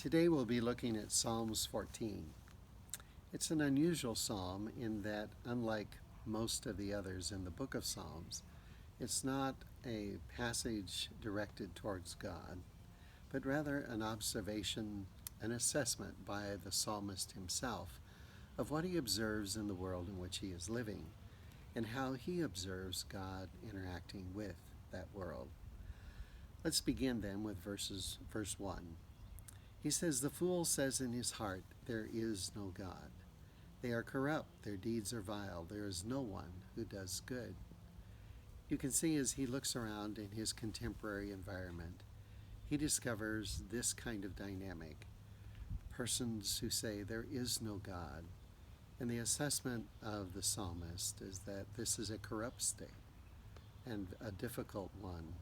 Today we'll be looking at Psalms 14. It's an unusual psalm in that, unlike most of the others in the book of Psalms, it's not a passage directed towards God, but rather an observation, an assessment by the psalmist himself of what he observes in the world in which he is living and how he observes God interacting with that world. Let's begin then with verse 1. He says, "The fool says in his heart, there is no God. They are corrupt, their deeds are vile, there is no one who does good." You can see as he looks around in his contemporary environment, he discovers this kind of dynamic. Persons who say there is no God. And the assessment of the psalmist is that this is a corrupt state and a difficult one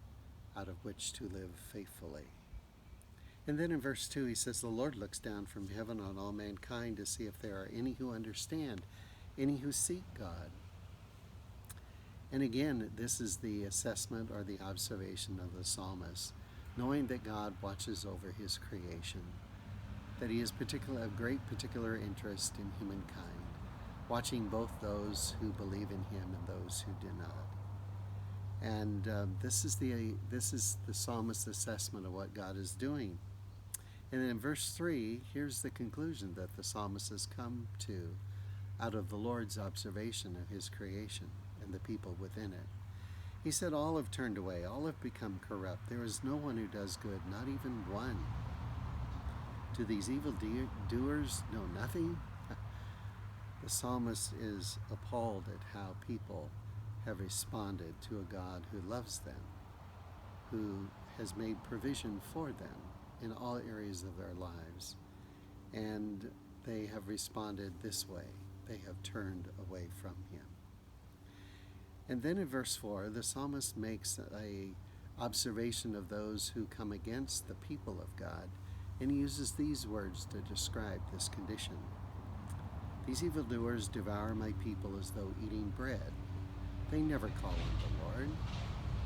out of which to live faithfully. And then in verse 2 he says, "The Lord looks down from heaven on all mankind to see if there are any who understand, any who seek God." And again, this is the assessment or the observation of the psalmist, knowing that God watches over his creation, that he has of great particular interest in humankind, watching both those who believe in him and those who do not. And this is the psalmist's assessment of what God is doing. And then in verse 3, here's the conclusion that the psalmist has come to out of the Lord's observation of his creation and the people within it. He said, "All have turned away, all have become corrupt. There is no one who does good, not even one. Do these evil doers know nothing?" The psalmist is appalled at how people have responded to a God who loves them, who has made provision for them in all areas of their lives. And they have responded this way. They have turned away from him. And then in verse 4, the psalmist makes an observation of those who come against the people of God, and he uses these words to describe this condition. "These evildoers devour my people as though eating bread. They never call on the Lord,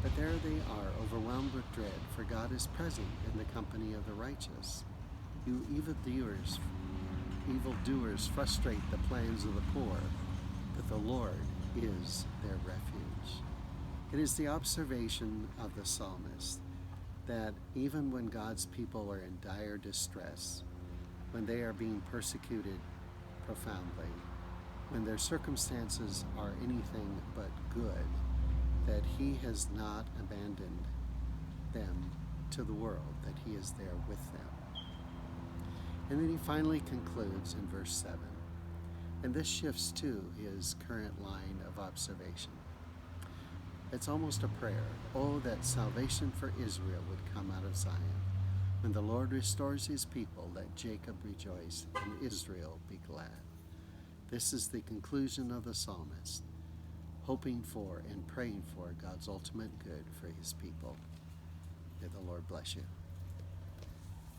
but there they are, overwhelmed with dread, for God is present in the company of the righteous. You evildoers frustrate the plans of the poor, but the Lord is their refuge." It is the observation of the psalmist that even when God's people are in dire distress, when they are being persecuted profoundly, when their circumstances are anything but good, that he has not abandoned them to the world, that he is there with them. And then he finally concludes in verse 7, and this shifts to his current line of observation. It's almost a prayer. "Oh, that salvation for Israel would come out of Zion. When the Lord restores his people, let Jacob rejoice and Israel be glad." This is the conclusion of the psalmist, hoping for and praying for God's ultimate good for his people. May the Lord bless you.